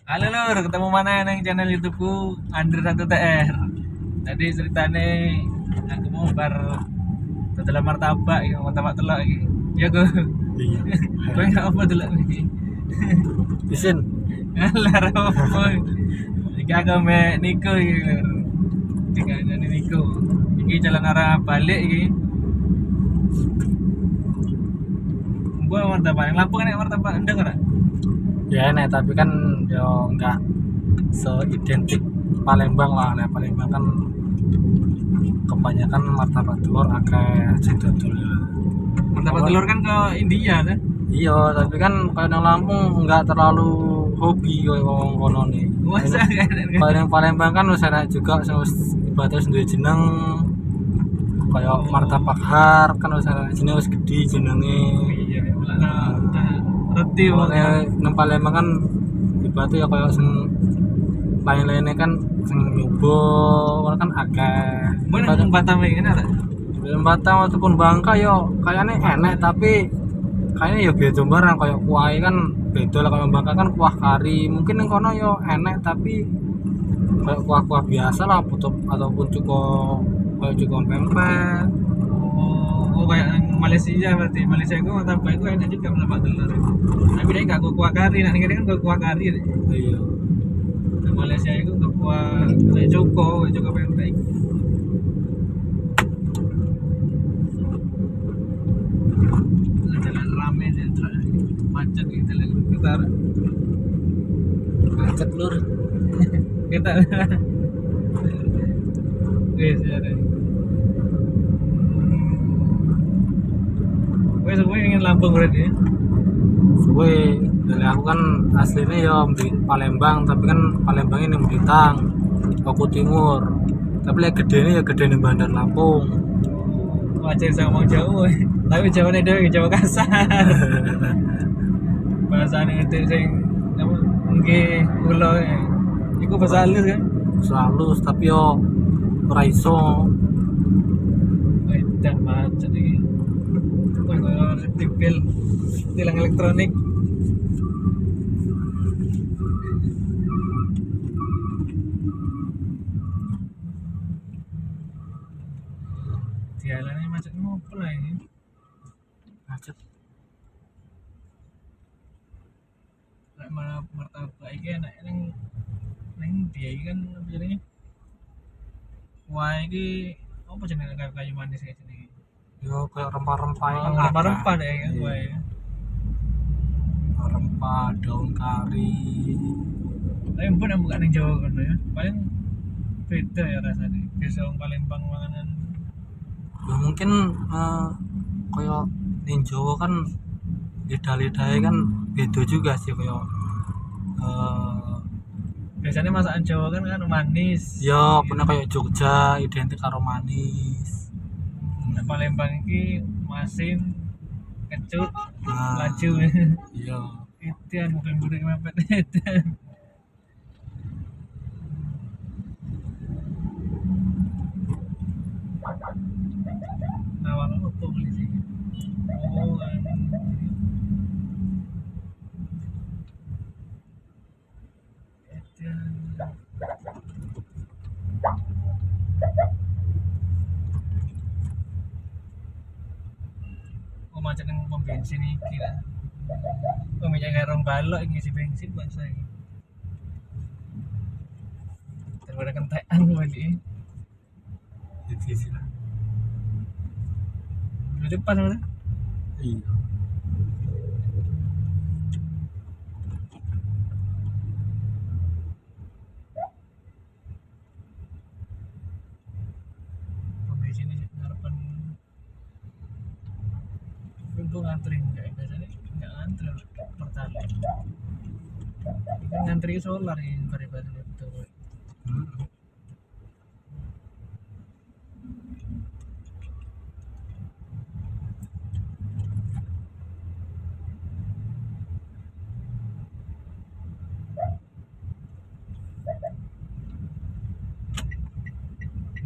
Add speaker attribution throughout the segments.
Speaker 1: Halo Lur, ketemu mana nang channel YouTubeku Andre 1TR. Tadi ceritane aku mau bar dalam martabak ya, martabak telok iki. Ya go.
Speaker 2: Iya.
Speaker 1: Kowe enggak apa delok iki.
Speaker 2: Isin.
Speaker 1: Alah opo. Iki aku me Niko iki Lur. Iki jane Niko. Iki jalan arah balik iki. Gua martabak yang Lampung kan martabak endang ora?
Speaker 2: Ya enak tapi kan yo enggak seidentik Palembang lah. Nah, Palembang kan kebanyakan martabak telur akeh dodol ya.
Speaker 1: Martabak telur kan ke India kan?
Speaker 2: Iya, tapi kan kalau nang Lampung enggak terlalu hobi koyo wong kono nih.
Speaker 1: Masa kan?
Speaker 2: Kalau yang Palembang kan wis enak juga sing wis ibaratnya duwe jeneng kayak martabak har kan wis enak jenenge wis gedhi jenenge.
Speaker 1: Iya, roti
Speaker 2: Soalnya nang Palembang kan ibaratnya ya kayak sing lain-lainnya kan sing nyoba ngono kan akeh.
Speaker 1: Mana yang Batam ini ada?
Speaker 2: Film Batam ataupun Bangka yo kayaknya enak tapi kayaknya ya beda barang kayak kuah kan beda lah kalau Bangka kan kuah kari mungkin yang kono yo enak tapi kayak kuah-kuah biasa lah putuk ataupun cukup kayak cukup pempek.
Speaker 1: Oh, kayak yang Malaysia berarti. Malaysia itu martabak itu enak juga martabak telur. Tapi dia nggak kuah kari, nah ini kan kuah kari deh.
Speaker 2: Iya.
Speaker 1: Nah, Malaysia itu kuah kayak cuko pempek. Jalan rame dan macet gitu lah.
Speaker 2: Macet lur.
Speaker 1: Kita wes ada. Wes gue ingin Lampung berarti. Ya?
Speaker 2: Suwe dari aku kan aslinya ya di Palembang tapi kan Palembang ini Blitar aku timur tapi lihat gede ya gede di Bandar Lampung.
Speaker 1: Wajar sama ngomong Jawa, tapi Jawa nih dia Jawa kasar. Bahasane ngerti sing apa nggih kula iku bahasa halus kan.
Speaker 2: Selalu tapi yo ora iso.
Speaker 1: Edan macet iki. Kowe kok tipil tilang elektronik. Jalannya macet ngopo lah ini.
Speaker 2: Macet.
Speaker 1: Nek malah martabak iki enak ning dia iki kan apa jenenge? Wah iki apa jenenge kayu manis kayak gini.
Speaker 2: Yo kayak rempah-rempah kan
Speaker 1: Rempah-rempah deh kan
Speaker 2: iya.
Speaker 1: wae.
Speaker 2: Rempah daun kari.
Speaker 1: Tapi pun yang bukan yang Jawa kan ya. Paling beda ya rasanya. Biasa orang Palembang manganan.
Speaker 2: Ya mungkin kayak di Jawa kan lidah-lidahnya kan beda juga sih kayak
Speaker 1: Biasanya masakan Jawa kan manis.
Speaker 2: ya pernah kayak Jogja identik karo manis.
Speaker 1: Nah, Palembang ini masin, kecut,
Speaker 2: Nah,
Speaker 1: laju.
Speaker 2: iya.
Speaker 1: Itu yang bukan mepet itu. Nah, warna apa beli sih? Oh, itu. Oh, macam yang pom bensin iki lah. Oh, minyak kayak rong balok ngisi bensin bangsa ini. Daripada kentekan balik.
Speaker 2: Jadi sih lah.
Speaker 1: Di depan mana?
Speaker 2: Iya.
Speaker 1: Pom bensin ini harapan. Untuk ngantri enggak ya? Biasanya enggak ngantri pertalite. Kan ngantri solar yang daripada itu.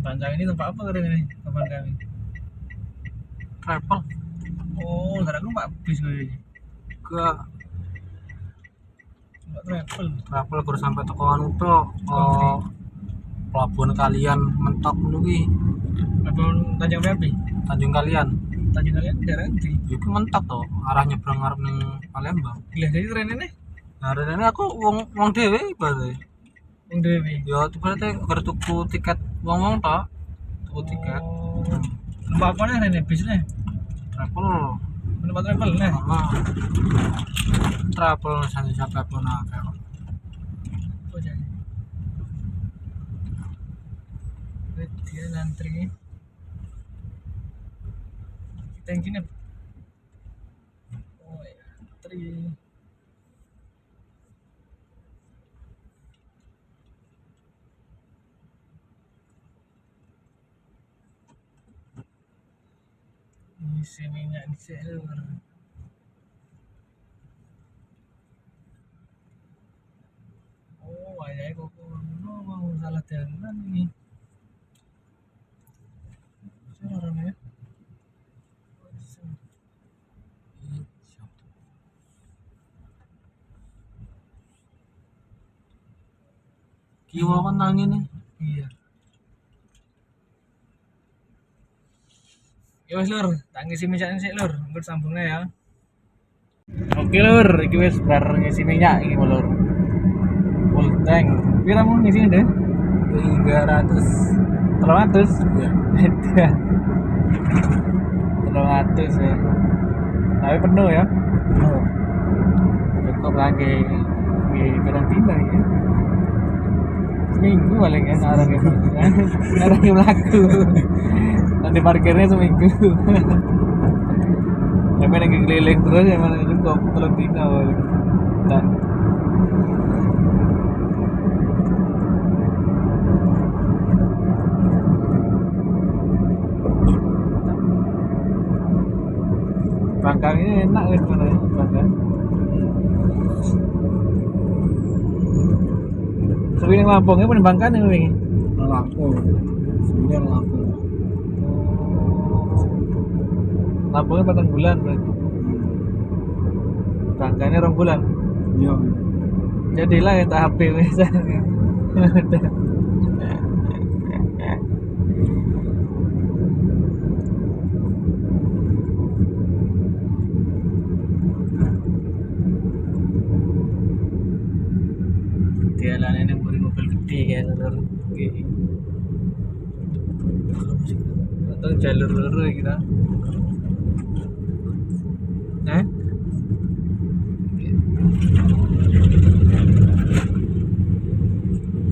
Speaker 1: Panjang ini tempat apa keren ini teman kami?
Speaker 2: Travel
Speaker 1: Oh, ntar aku pak bis gue ini.
Speaker 2: ke
Speaker 1: travel
Speaker 2: baru sampai teko anu tok pelabuhan kalian mentok ngono kuwi.
Speaker 1: pelabuhan Tanjung Priok
Speaker 2: Tanjung Kalian.
Speaker 1: Tanjung Kalian daerah ndi
Speaker 2: Iku mentok to, arah nyebrang ngarep ning Palembang.
Speaker 1: gila jadi tren ini
Speaker 2: Nah, rene aku wong dhewe ibaratnya.
Speaker 1: yang dewi
Speaker 2: Ya ibaratnya gara tuku tiket wong-wong tok. Tuku tiket.
Speaker 1: numpak apa nih ini bisnya
Speaker 2: Travel.
Speaker 1: numpak travel nih
Speaker 2: Nah. Travel sampai pun akeh.
Speaker 1: oh jadi dia ngantri kita yang gini oh ya ngantri isi minyak di seluruh oh ayah kok mau salah jalan ini orangnya
Speaker 2: Kiwa kan nangin nih.
Speaker 1: iya ya wes lur tak ngisi minyaknya sih lur nggak sambungnya ya oke lur iki wes bar ngisi minyak iki lur full tank pira mau ngisi deh 300
Speaker 2: Iya.
Speaker 1: 300 ya tapi penuh ya cukup lagi di karantina ya seminggu paling ya arahnya melaku nanti parkirnya seminggu tapi lagi keliling terus ya mana cukup karantina dan Bangkang ini enak kan sebenarnya Bangkang. Sering yang Lampungnya pun Bangkang nih wingi.
Speaker 2: Lampung. Sebenarnya Lampung.
Speaker 1: Lampungnya 4 bulan berarti. Bangkangnya 2 bulan.
Speaker 2: Iya.
Speaker 1: Jadilah ya tahap misalnya. Jalan ini mobil gede ya lur. Atau jalur lur kita.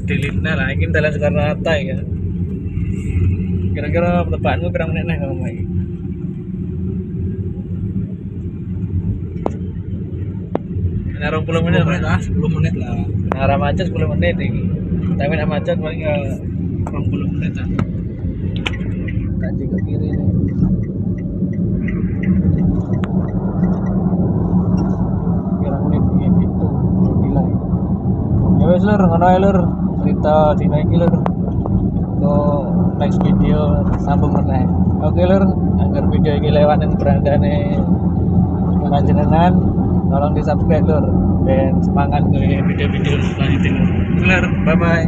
Speaker 1: Dilitna lah, ini dalam Soekarno-Hatta ya. Kira-kira tebakanmu berapa menit nih kamu lagi? Nah, 20 menit lah,
Speaker 2: 10 menit lah.
Speaker 1: Nah, arah macet 10 menit ini. Tapi nak macet paling 20 menit lah. Kaji ke kiri nih. Kira menit gitu, gila. Ya wes lur, ngono ae lur. Cerita dina iki lur. Kok next video sambung meneh. Oke lur, agar video iki lewat yang berandane panjenengan tolong di subscribe lur dan semangat ke video-video selanjutnya lur. Bye bye.